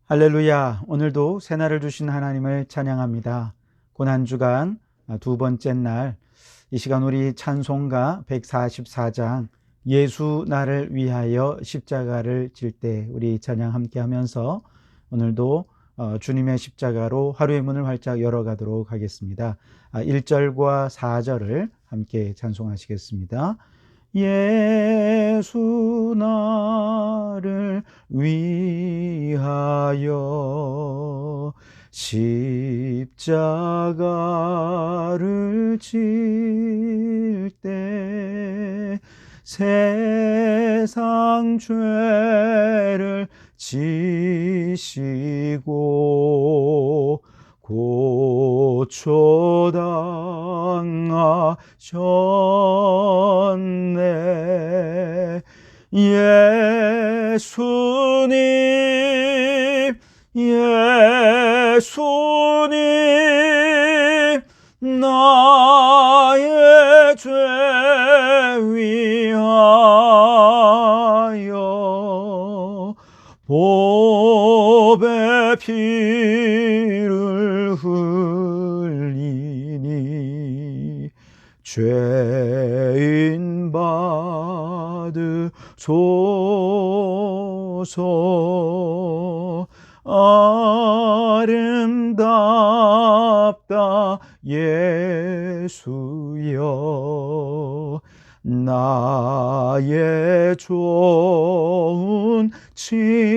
할렐루야. 오늘도 새날을 주신 하나님을 찬양합니다. 고난 주간 두 번째 날, 이 시간 우리 찬송가 144장 예수 나를 위하여 십자가를 질 때 우리 찬양 함께 하면서 오늘도 주님의 십자가로 하루의 문을 활짝 열어가도록 하겠습니다. 1절과 4절을 함께 찬송하시겠습니다. 예수 나를 위하여 십자가를 질 때 세상 죄를 지시고 고초당하셨네. 예수님 나의 죄 위하여 보배 피를 흘리니 죄인 받으소서. 아름답다 예수여, 나의 좋은 친구.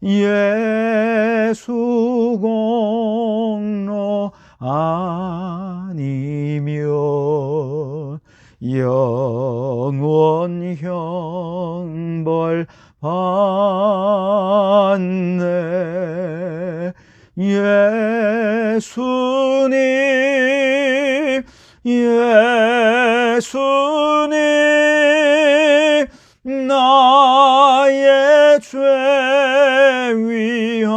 예수 공로 아니면 영원 형벌 받네. 예수님 나의 죄 위하여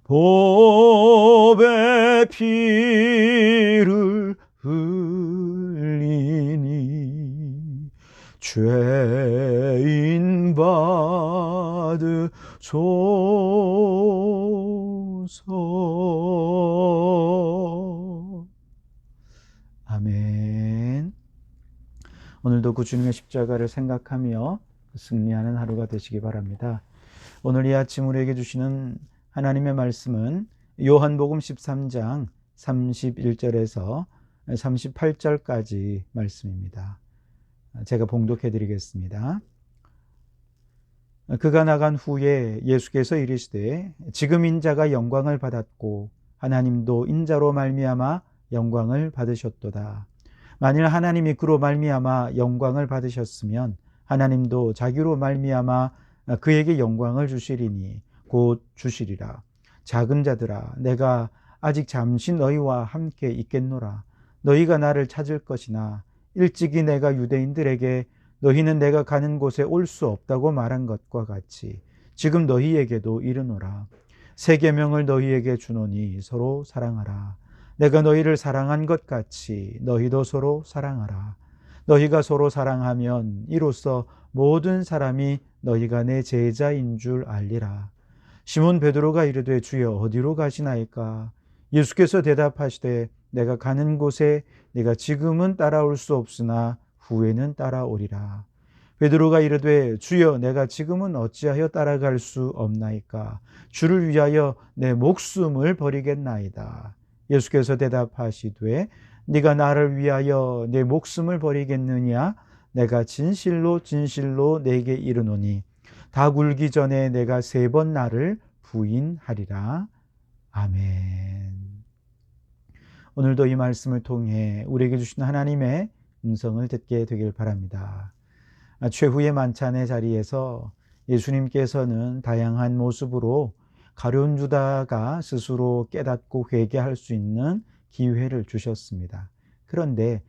보배 피를 흘리니 죄인 받으소서. 아멘. 오늘도 그 주님의 십자가를 생각하며 승리하는 하루가 되시기 바랍니다. 오늘 이 아침 우리에게 주시는 하나님의 말씀은 요한복음 13장 31절에서 38절까지 말씀입니다. 제가 봉독해 드리겠습니다. 그가 나간 후에 예수께서 이르시되 지금 인자가 영광을 받았고 하나님도 인자로 말미암아 영광을 받으셨도다. 만일 하나님이 그로 말미암아 영광을 받으셨으면 하나님도 자기로 말미암아 그에게 영광을 주시리니 곧 주시리라. 작은 자들아, 내가 아직 잠시 너희와 함께 있겠노라. 너희가 나를 찾을 것이나 일찍이 내가 유대인들에게 너희는 내가 가는 곳에 올 수 없다고 말한 것과 같이 지금 너희에게도 이르노라. 새 계명을 너희에게 주노니 서로 사랑하라. 내가 너희를 사랑한 것 같이 너희도 서로 사랑하라. 너희가 서로 사랑하면 이로써 모든 사람이 너희가 내 제자인 줄 알리라. 시몬 베드로가 이르되 주여 어디로 가시나이까? 예수께서 대답하시되 내가 가는 곳에 네가 지금은 따라올 수 없으나 후에는 따라오리라. 베드로가 이르되 주여 내가 지금은 어찌하여 따라갈 수 없나이까? 주를 위하여 내 목숨을 버리겠나이다. 예수께서 대답하시되 네가 나를 위하여 내 목숨을 버리겠느냐? 내가 진실로 진실로 내게 이르노니 닭 울기 전에 내가 3번 나를 부인하리라. 아멘. 오늘도 이 말씀을 통해 우리에게 주신 하나님의 음성을 듣게 되길 바랍니다. 최후의 만찬의 자리에서 예수님께서는 다양한 모습으로 가룟 유다가 스스로 깨닫고 회개할 수 있는 기회를 주셨습니다. 그런데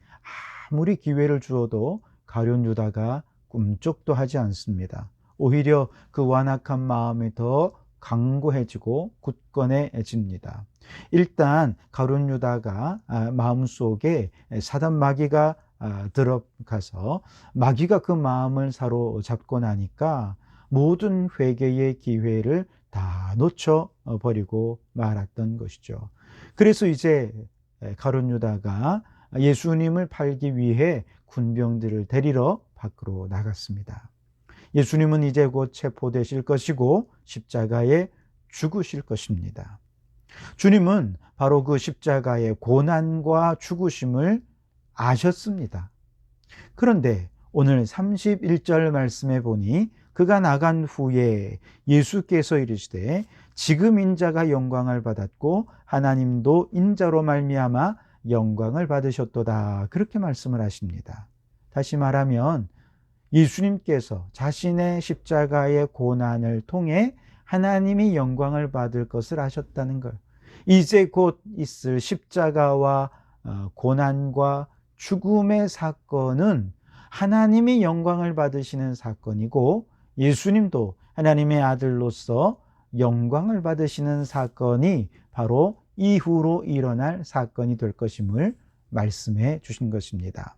아무리 기회를 주어도 가룟 유다가 꿈쩍도 하지 않습니다. 오히려 그 완악한 마음이 더 강고해지고 굳건해집니다. 일단 가룟 유다가 마음속에 사단 마귀가 들어가서 마귀가 그 마음을 사로잡고 나니까 모든 회개의 기회를 다 놓쳐버리고 말았던 것이죠. 그래서 이제 가룟 유다가 예수님을 팔기 위해 군병들을 데리러 밖으로 나갔습니다. 예수님은 이제 곧 체포되실 것이고 십자가에 죽으실 것입니다. 주님은 바로 그 십자가의 고난과 죽으심을 아셨습니다. 그런데 오늘 31절 말씀에 보니 그가 나간 후에 예수께서 이르시되 지금 인자가 영광을 받았고 하나님도 인자로 말미암아 영광을 받으셨도다. 그렇게 말씀을 하십니다. 다시 말하면 예수님께서 자신의 십자가의 고난을 통해 하나님이 영광을 받을 것을 아셨다는 걸, 이제 곧 있을 십자가와 고난과 죽음의 사건은 하나님이 영광을 받으시는 사건이고 예수님도 하나님의 아들로서 영광을 받으시는 사건이 바로 이후로 일어날 사건이 될 것임을 말씀해 주신 것입니다.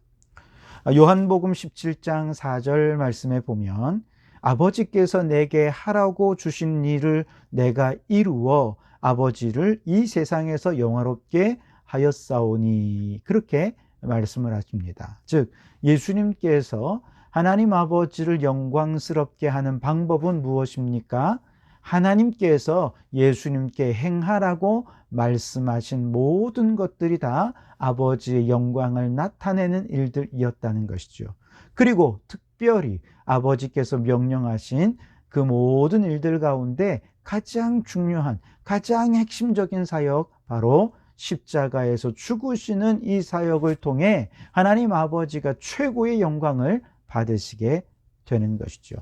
요한복음 17장 4절 말씀에 보면 아버지께서 내게 하라고 주신 일을 내가 이루어 아버지를 이 세상에서 영화롭게 하였사오니, 그렇게 말씀을 하십니다. 즉 예수님께서 하나님 아버지를 영광스럽게 하는 방법은 무엇입니까? 하나님께서 예수님께 행하라고 말씀하신 모든 것들이 다 아버지의 영광을 나타내는 일들이었다는 것이죠. 그리고 특별히 아버지께서 명령하신 그 모든 일들 가운데 가장 중요한, 가장 핵심적인 사역, 바로 십자가에서 죽으시는 이 사역을 통해 하나님 아버지가 최고의 영광을 받으시게 되는 것이죠.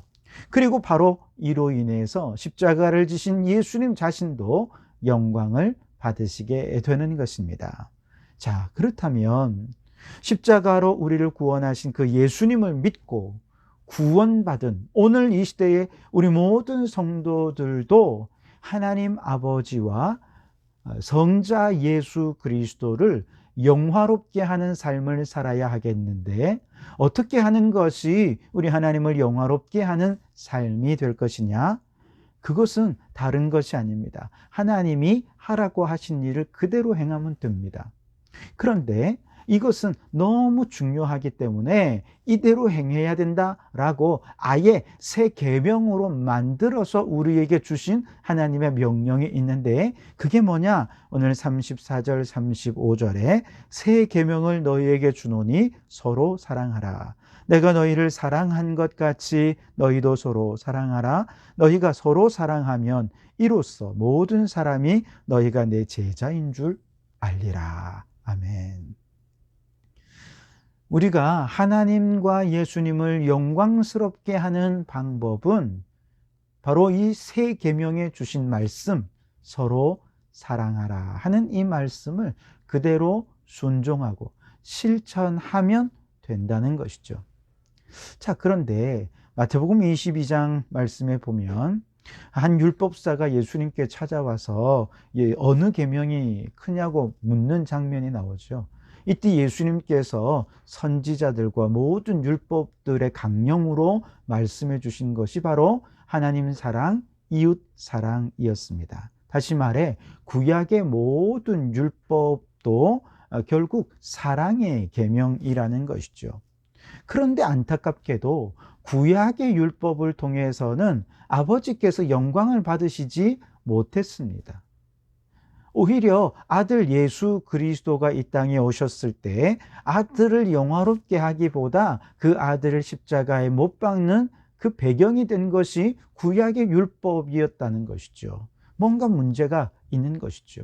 그리고 바로 이로 인해서 십자가를 지신 예수님 자신도 영광을 받으시게 되는 것입니다. 자, 그렇다면 십자가로 우리를 구원하신 그 예수님을 믿고 구원받은 오늘 이 시대의 우리 모든 성도들도 하나님 아버지와 성자 예수 그리스도를 영화롭게 하는 삶을 살아야 하겠는데, 어떻게 하는 것이 우리 하나님을 영화롭게 하는 삶이 될 것이냐? 그것은 다른 것이 아닙니다. 하나님이 하라고 하신 일을 그대로 행하면 됩니다. 그런데 이것은 너무 중요하기 때문에 이대로 행해야 된다라고 아예 새 계명으로 만들어서 우리에게 주신 하나님의 명령이 있는데, 그게 뭐냐? 오늘 34절 35절에 새 계명을 너희에게 주노니 서로 사랑하라. 내가 너희를 사랑한 것 같이 너희도 서로 사랑하라. 너희가 서로 사랑하면 이로써 모든 사람이 너희가 내 제자인 줄 알리라. 아멘. 우리가 하나님과 예수님을 영광스럽게 하는 방법은 바로 이 새 계명에 주신 말씀, 서로 사랑하라 하는 이 말씀을 그대로 순종하고 실천하면 된다는 것이죠. 자, 그런데 마태복음 22장 말씀에 보면 한 율법사가 예수님께 찾아와서 어느 계명이 크냐고 묻는 장면이 나오죠. 이때 예수님께서 선지자들과 모든 율법들의 강령으로 말씀해 주신 것이 바로 하나님 사랑, 이웃 사랑이었습니다. 다시 말해 구약의 모든 율법도 결국 사랑의 계명이라는 것이죠. 그런데 안타깝게도 구약의 율법을 통해서는 아버지께서 영광을 받으시지 못했습니다. 오히려 아들 예수 그리스도가 이 땅에 오셨을 때 아들을 영화롭게 하기보다 그 아들을 십자가에 못 박는 그 배경이 된 것이 구약의 율법이었다는 것이죠. 뭔가 문제가 있는 것이죠.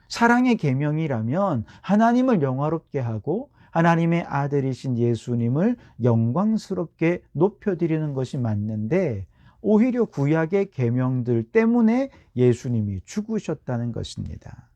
사랑의 계명이라면 하나님을 영화롭게 하고 하나님의 아들이신 예수님을 영광스럽게 높여드리는 것이 맞는데, 오히려 구약의 계명들 때문에 예수님이 죽으셨다는 것입니다.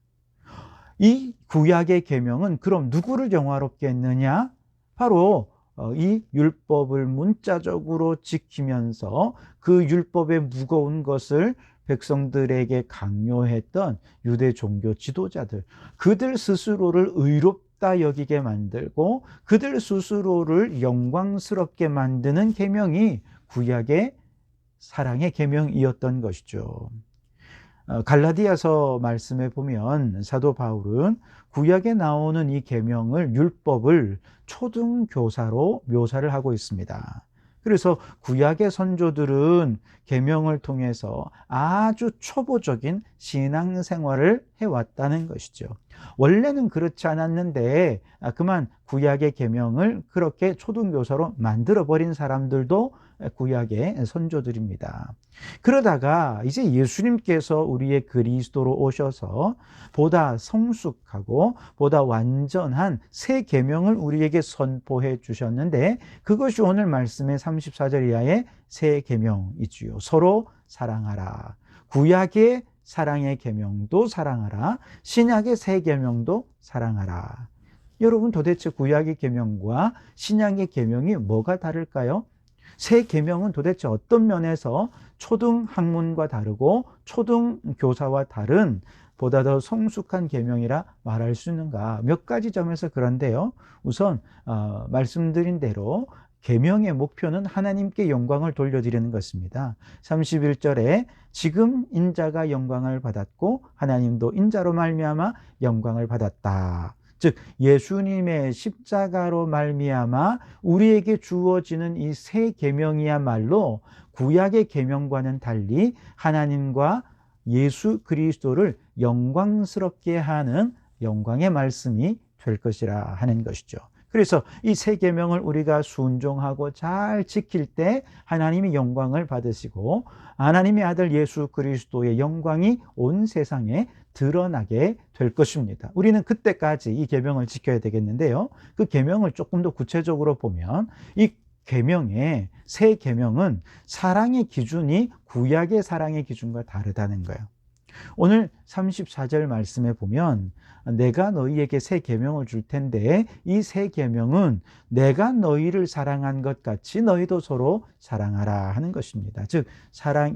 이 구약의 계명은 그럼 누구를 영화롭게 했느냐? 바로 이 율법을 문자적으로 지키면서 그 율법의 무거운 것을 백성들에게 강요했던 유대 종교 지도자들, 그들 스스로를 높다 여기게 만들고 그들 스스로를 영광스럽게 만드는 계명이 구약의 사랑의 계명이었던 것이죠. 갈라디아서 말씀에 보면 사도 바울은 구약에 나오는 이 계명을, 율법을 초등교사로 묘사를 하고 있습니다. 그래서 구약의 선조들은 계명을 통해서 아주 초보적인 신앙생활을 해왔다는 것이죠. 원래는 그렇지 않았는데 그만 구약의 계명을 그렇게 초등교사로 만들어버린 사람들도 구약의 선조들입니다. 그러다가 이제 예수님께서 우리의 그리스도로 오셔서 보다 성숙하고 보다 완전한 새 계명을 우리에게 선포해 주셨는데 그것이 오늘 말씀의 34절 이하의 새 계명이지요. 서로 사랑하라. 구약의 사랑의 계명도 사랑하라. 신약의 새 계명도 사랑하라. 여러분, 도대체 구약의 계명과 신약의 계명이 뭐가 다를까요? 새 계명은 도대체 어떤 면에서 초등 학문과 다르고 초등 교사와 다른 보다 더 성숙한 계명이라 말할 수 있는가? 몇 가지 점에서 그런데요. 우선 말씀드린 대로 계명의 목표는 하나님께 영광을 돌려드리는 것입니다. 31절에 지금 인자가 영광을 받았고 하나님도 인자로 말미암아 영광을 받았다. 즉 예수님의 십자가로 말미암아 우리에게 주어지는 이 새 계명이야말로 구약의 계명과는 달리 하나님과 예수 그리스도를 영광스럽게 하는 영광의 말씀이 될 것이라 하는 것이죠. 그래서 이 새 계명을 우리가 순종하고 잘 지킬 때 하나님이 영광을 받으시고 하나님의 아들 예수 그리스도의 영광이 온 세상에 드러나게 될 것입니다. 우리는 그때까지 이 계명을 지켜야 되겠는데요. 그 계명을 조금 더 구체적으로 보면 이 계명의 새 계명은 사랑의 기준이 구약의 사랑의 기준과 다르다는 거예요. 오늘 34절 말씀에 보면 내가 너희에게 새 계명을 줄 텐데 이 새 계명은 내가 너희를 사랑한 것 같이 너희도 서로 사랑하라 하는 것입니다. 즉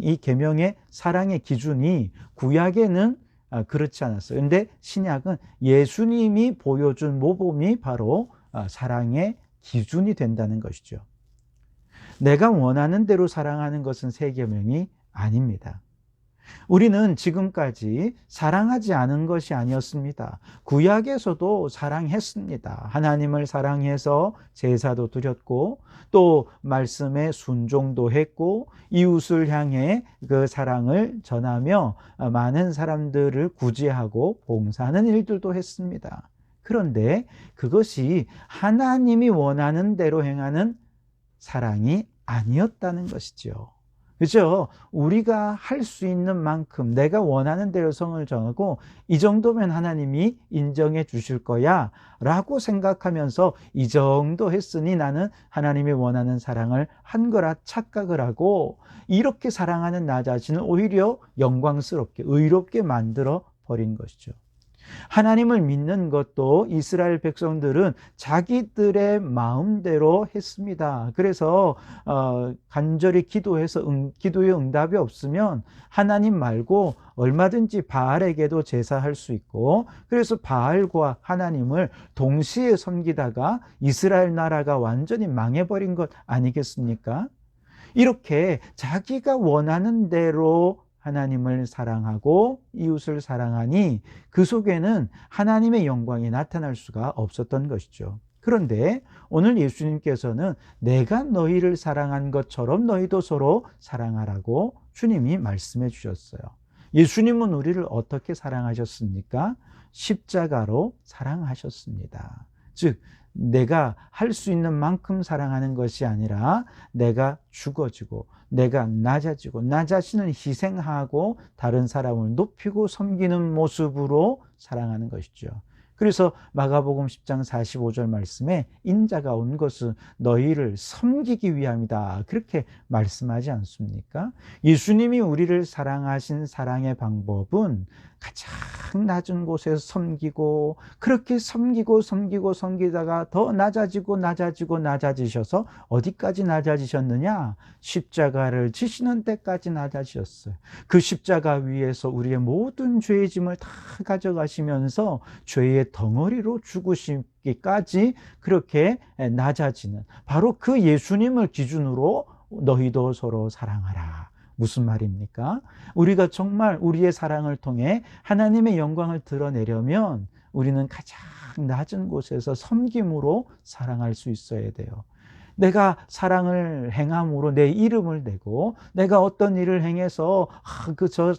이 계명의 사랑의 기준이 구약에는 그렇지 않았어요. 그런데 신약은 예수님이 보여준 모범이 바로 사랑의 기준이 된다는 것이죠. 내가 원하는 대로 사랑하는 것은 새 계명이 아닙니다. 우리는 지금까지 사랑하지 않은 것이 아니었습니다. 구약에서도 사랑했습니다. 하나님을 사랑해서 제사도 드렸고 또 말씀에 순종도 했고 이웃을 향해 그 사랑을 전하며 많은 사람들을 구제하고 봉사하는 일들도 했습니다. 그런데 그것이 하나님이 원하는 대로 행하는 사랑이 아니었다는 것이죠. 그렇죠? 우리가 할 수 있는 만큼 내가 원하는 대로 성을 정하고 이 정도면 하나님이 인정해 주실 거야 라고 생각하면서 이 정도 했으니 나는 하나님이 원하는 사랑을 한 거라 착각을 하고 이렇게 사랑하는 나 자신을 오히려 영광스럽게 의롭게 만들어 버린 것이죠. 하나님을 믿는 것도 이스라엘 백성들은 자기들의 마음대로 했습니다. 그래서 간절히 기도해서 기도의 응답이 없으면 하나님 말고 얼마든지 바알에게도 제사할 수 있고 그래서 바알과 하나님을 동시에 섬기다가 이스라엘 나라가 완전히 망해버린 것 아니겠습니까? 이렇게 자기가 원하는 대로 하나님을 사랑하고 이웃을 사랑하니 그 속에는 하나님의 영광이 나타날 수가 없었던 것이죠. 그런데 오늘 예수님께서는 내가 너희를 사랑한 것처럼 너희도 서로 사랑하라고 주님이 말씀해 주셨어요. 예수님은 우리를 어떻게 사랑하셨습니까? 십자가로 사랑하셨습니다. 즉 내가 할 수 있는 만큼 사랑하는 것이 아니라 내가 죽어지고 내가 낮아지고 나 자신을 희생하고 다른 사람을 높이고 섬기는 모습으로 사랑하는 것이죠. 그래서 마가복음 10장 45절 말씀에 인자가 온 것은 너희를 섬기기 위함이다 그렇게 말씀하지 않습니까? 예수님이 우리를 사랑하신 사랑의 방법은 가장 낮은 곳에서 섬기고 그렇게 섬기다가 더 낮아지셔서 어디까지 낮아지셨느냐? 십자가를 지시는 데까지 낮아지셨어요. 그 십자가 위에서 우리의 모든 죄의 짐을 다 가져가시면서 죄의 우리의 덩어리로 죽으시기까지 그렇게 낮아지는, 바로 그 예수님을 기준으로 너희도 서로 사랑하라. 무슨 말입니까? 우리가 정말 우리의 사랑을 통해 하나님의 영광을 드러내려면 우리는 가장 낮은 곳에서 섬김으로 사랑할 수 있어야 돼요. 내가 사랑을 행함으로 내 이름을 내고, 내가 어떤 일을 행해서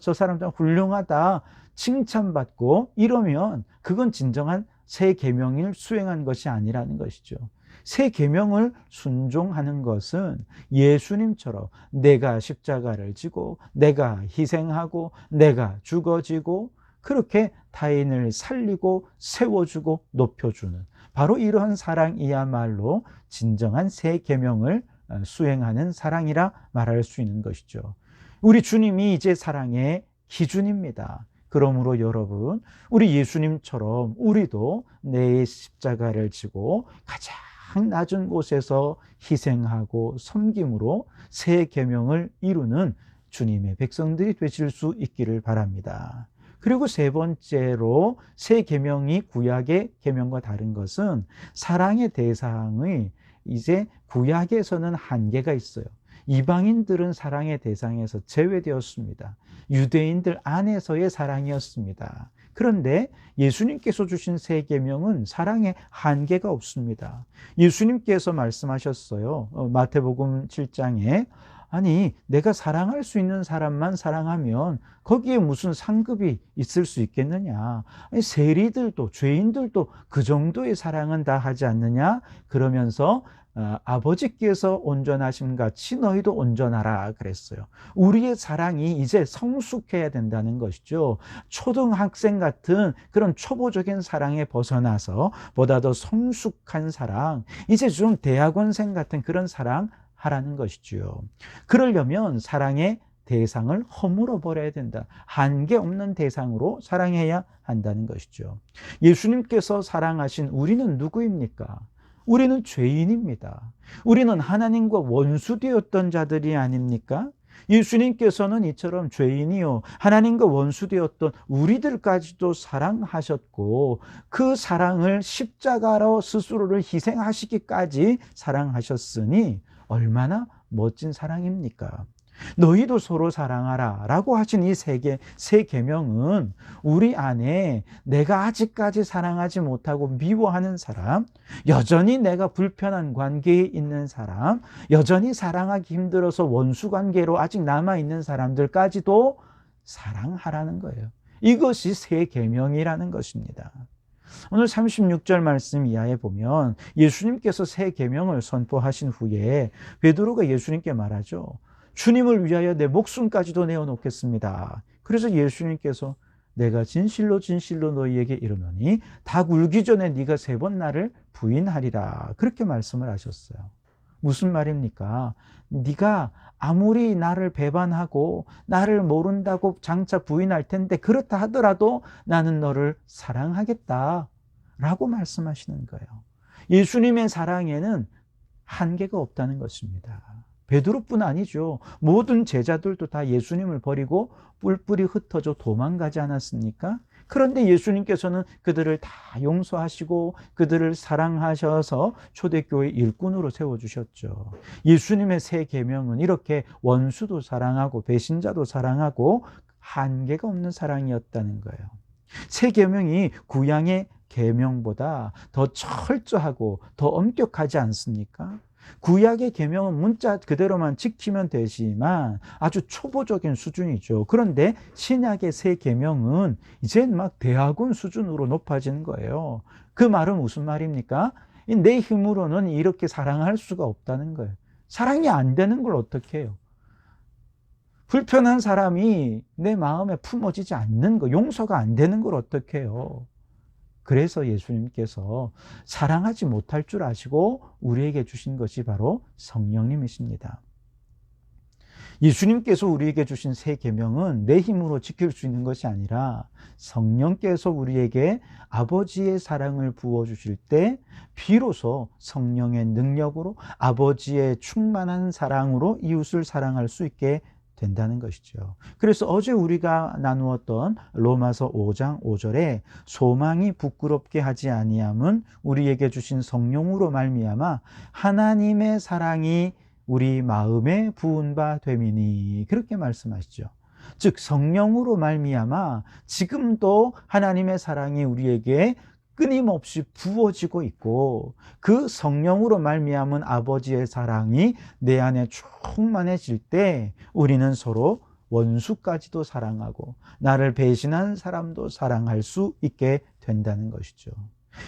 저 사람 좀 훌륭하다 칭찬받고 이러면 그건 진정한 새 계명을 수행한 것이 아니라는 것이죠. 새 계명을 순종하는 것은 예수님처럼 내가 십자가를 지고, 내가 희생하고, 내가 죽어지고, 그렇게 타인을 살리고 세워주고 높여주는, 바로 이러한 사랑이야말로 진정한 새 계명을 수행하는 사랑이라 말할 수 있는 것이죠. 우리 주님이 이제 사랑의 기준입니다. 그러므로 여러분, 우리 예수님처럼 우리도 내 십자가를 지고 가장 낮은 곳에서 희생하고 섬김으로 새 계명을 이루는 주님의 백성들이 되실 수 있기를 바랍니다. 그리고 세 번째로 새 계명이 구약의 계명과 다른 것은 사랑의 대상의 이제 구약에서는 한계가 있어요. 이방인들은 사랑의 대상에서 제외되었습니다. 유대인들 안에서의 사랑이었습니다. 그런데 예수님께서 주신 새 계명은 사랑에 한계가 없습니다. 예수님께서 말씀하셨어요. 마태복음 7장에 아니, 내가 사랑할 수 있는 사람만 사랑하면 거기에 무슨 상급이 있을 수 있겠느냐. 아니, 세리들도 죄인들도 그 정도의 사랑은 다 하지 않느냐. 그러면서 아버지께서 온전하심 같이 너희도 온전하라 그랬어요. 우리의 사랑이 이제 성숙해야 된다는 것이죠. 초등학생 같은 그런 초보적인 사랑에 벗어나서 보다 더 성숙한 사랑, 이제 좀 대학원생 같은 그런 사랑 하라는 것이죠. 그러려면 사랑의 대상을 허물어 버려야 된다. 한계 없는 대상으로 사랑해야 한다는 것이죠. 예수님께서 사랑하신 우리는 누구입니까? 우리는 죄인입니다. 우리는 하나님과 원수되었던 자들이 아닙니까? 예수님께서는 이처럼 죄인이요 하나님과 원수되었던 우리들까지도 사랑하셨고, 그 사랑을 십자가로 스스로를 희생하시기까지 사랑하셨으니 얼마나 멋진 사랑입니까? 너희도 서로 사랑하라 라고 하신 이 새 계명은 우리 안에 내가 아직까지 사랑하지 못하고 미워하는 사람, 여전히 내가 불편한 관계에 있는 사람, 여전히 사랑하기 힘들어서 원수 관계로 아직 남아있는 사람들까지도 사랑하라는 거예요. 이것이 새 계명이라는 것입니다. 오늘 36절 말씀 이하에 보면 예수님께서 새 계명을 선포하신 후에 베드로가 예수님께 말하죠. 주님을 위하여 내 목숨까지도 내어놓겠습니다. 그래서 예수님께서 내가 진실로 진실로 너희에게 이르노니 닭 울기 전에 네가 3번 나를 부인하리라. 그렇게 말씀을 하셨어요. 무슨 말입니까? 네가 아무리 나를 배반하고 나를 모른다고 장차 부인할 텐데 그렇다 하더라도 나는 너를 사랑하겠다 라고 말씀하시는 거예요. 예수님의 사랑에는 한계가 없다는 것입니다. 베드로뿐 아니죠. 모든 제자들도 다 예수님을 버리고 뿔뿔이 흩어져 도망가지 않았습니까? 그런데 예수님께서는 그들을 다 용서하시고 그들을 사랑하셔서 초대교회 일꾼으로 세워주셨죠. 예수님의 새 계명은 이렇게 원수도 사랑하고 배신자도 사랑하고 한계가 없는 사랑이었다는 거예요. 새 계명이 구약의 계명보다 더 철저하고 더 엄격하지 않습니까? 구약의 계명은 문자 그대로만 지키면 되지만 아주 초보적인 수준이죠. 그런데 신약의 새 계명은 이제 막 대학원 수준으로 높아지는 거예요. 그 말은 무슨 말입니까? 내 힘으로는 이렇게 사랑할 수가 없다는 거예요. 사랑이 안 되는 걸 어떻게 해요? 불편한 사람이 내 마음에 품어지지 않는 거, 용서가 안 되는 걸 어떻게 해요? 그래서 예수님께서 사랑하지 못할 줄 아시고 우리에게 주신 것이 바로 성령님이십니다. 예수님께서 우리에게 주신 새 계명은 내 힘으로 지킬 수 있는 것이 아니라 성령께서 우리에게 아버지의 사랑을 부어주실 때 비로소 성령의 능력으로 아버지의 충만한 사랑으로 이웃을 사랑할 수 있게 된다는 것이죠. 그래서 어제 우리가 나누었던 로마서 5장 5절에 소망이 부끄럽게 하지 아니함은 우리에게 주신 성령으로 말미암아 하나님의 사랑이 우리 마음에 부은 바 됨이니, 그렇게 말씀하시죠. 즉 성령으로 말미암아 지금도 하나님의 사랑이 우리에게 끊임없이 부어지고 있고, 그 성령으로 말미암은 아버지의 사랑이 내 안에 충만해질 때 우리는 서로 원수까지도 사랑하고 나를 배신한 사람도 사랑할 수 있게 된다는 것이죠.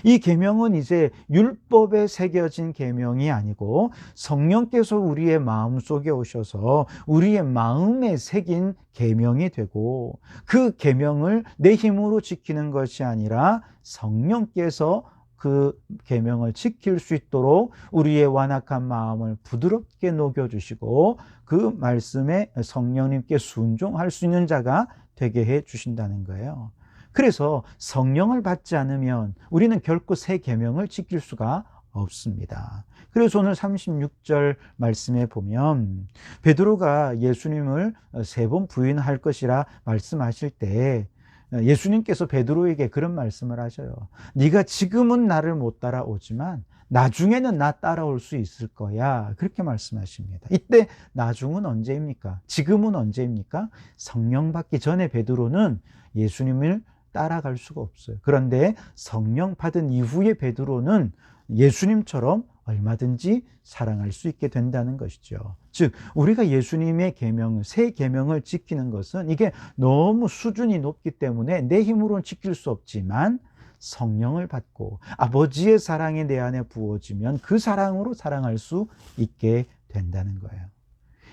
이 계명은 이제 율법에 새겨진 계명이 아니고 성령께서 우리의 마음속에 오셔서 우리의 마음에 새긴 계명이 되고, 그 계명을 내 힘으로 지키는 것이 아니라 성령께서 그 계명을 지킬 수 있도록 우리의 완악한 마음을 부드럽게 녹여주시고 그 말씀에 성령님께 순종할 수 있는 자가 되게 해 주신다는 거예요. 그래서 성령을 받지 않으면 우리는 결코 새 계명을 지킬 수가 없습니다. 그래서 오늘 36절 말씀에 보면 베드로가 예수님을 3번 부인할 것이라 말씀하실 때 예수님께서 베드로에게 그런 말씀을 하셔요. 네가 지금은 나를 못 따라오지만 나중에는 나 따라올 수 있을 거야, 그렇게 말씀하십니다. 이때 나중은 언제입니까? 지금은 언제입니까? 성령 받기 전에 베드로는 예수님을 따라갈 수가 없어요. 그런데 성령 받은 이후에 베드로는 예수님처럼 얼마든지 사랑할 수 있게 된다는 것이죠. 즉 우리가 예수님의 계명, 새 계명을 지키는 것은 이게 너무 수준이 높기 때문에 내 힘으로는 지킬 수 없지만 성령을 받고 아버지의 사랑이 내 안에 부어지면 그 사랑으로 사랑할 수 있게 된다는 거예요.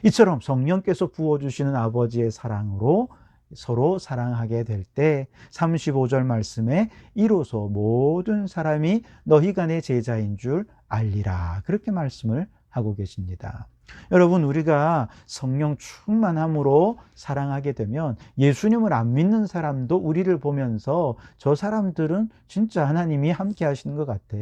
이처럼 성령께서 부어주시는 아버지의 사랑으로 서로 사랑하게 될 때 35절 말씀에 이로써 모든 사람이 너희가 내 제자인 줄 알리라, 그렇게 말씀을 하고 계십니다. 여러분, 우리가 성령 충만함으로 사랑하게 되면 예수님을 안 믿는 사람도 우리를 보면서 저 사람들은 진짜 하나님이 함께 하시는 것 같아,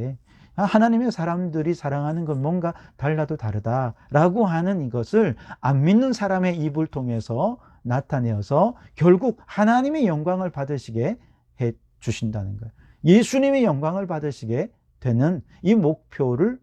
하나님의 사람들이 사랑하는 건 뭔가 달라도 다르다라고 하는 이것을 안 믿는 사람의 입을 통해서 나타내어서 결국 하나님의 영광을 받으시게 해 주신다는 거예요. 예수님의 영광을 받으시게 되는 이 목적을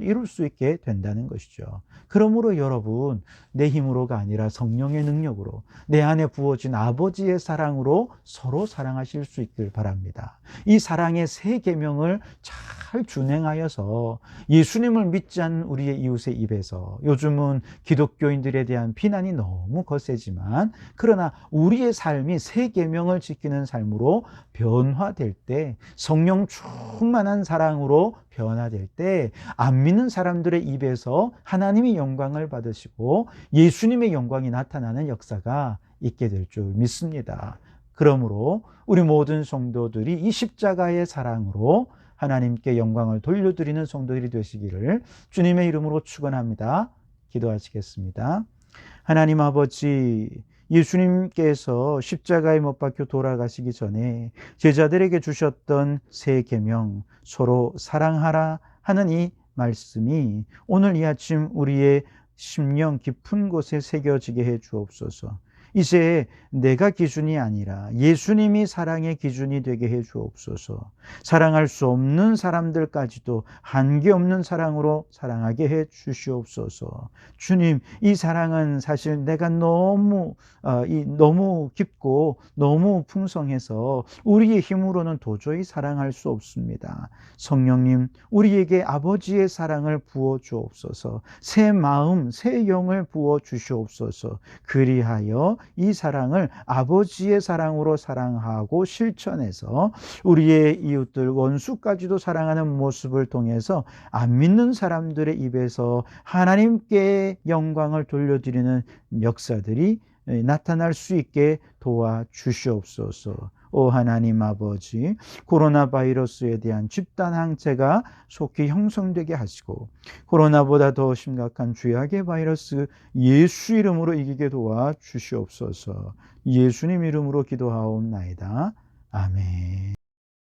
이룰 수 있게 된다는 것이죠. 그러므로 여러분, 내 힘으로가 아니라 성령의 능력으로 내 안에 부어진 아버지의 사랑으로 서로 사랑하실 수 있길 바랍니다. 이 사랑의 새 계명을 잘 준행하여서 예수님을 믿지 않는 우리의 이웃의 입에서, 요즘은 기독교인들에 대한 비난이 너무 거세지만 그러나 우리의 삶이 새 계명을 지키는 삶으로 변화될 때, 성령 충만한 사랑으로 변화될 때 안 믿는 사람들의 입에서 하나님의 영광을 받으시고 예수님의 영광이 나타나는 역사가 있게 될 줄 믿습니다. 그러므로 우리 모든 성도들이 이 십자가의 사랑으로 하나님께 영광을 돌려드리는 성도들이 되시기를 주님의 이름으로 축원합니다. 기도하시겠습니다. 하나님 아버지, 예수님께서 십자가에 못 박혀 돌아가시기 전에 제자들에게 주셨던 새 계명, 서로 사랑하라 하는 이 말씀이 오늘 이 아침 우리의 심령 깊은 곳에 새겨지게 해 주옵소서. 이제 내가 기준이 아니라 예수님이 사랑의 기준이 되게 해 주옵소서. 사랑할 수 없는 사람들까지도 한계 없는 사랑으로 사랑하게 해 주시옵소서. 주님, 이 사랑은 사실 내가 너무 깊고 너무 풍성해서 우리의 힘으로는 도저히 사랑할 수 없습니다. 성령님, 우리에게 아버지의 사랑을 부어 주옵소서. 새 마음, 새 영을 부어 주시옵소서. 그리하여 이 사랑을 아버지의 사랑으로 사랑하고 실천해서 우리의 이웃들, 원수까지도 사랑하는 모습을 통해서 안 믿는 사람들의 입에서 하나님께 영광을 돌려드리는 역사들이 나타날 수 있게 도와주시옵소서. 오 하나님 아버지, 코로나 바이러스에 대한 집단 항체가 속히 형성되게 하시고 코로나보다 더 심각한 죄악의 바이러스 예수 이름으로 이기게 도와주시옵소서. 예수님 이름으로 기도하옵나이다. 아멘.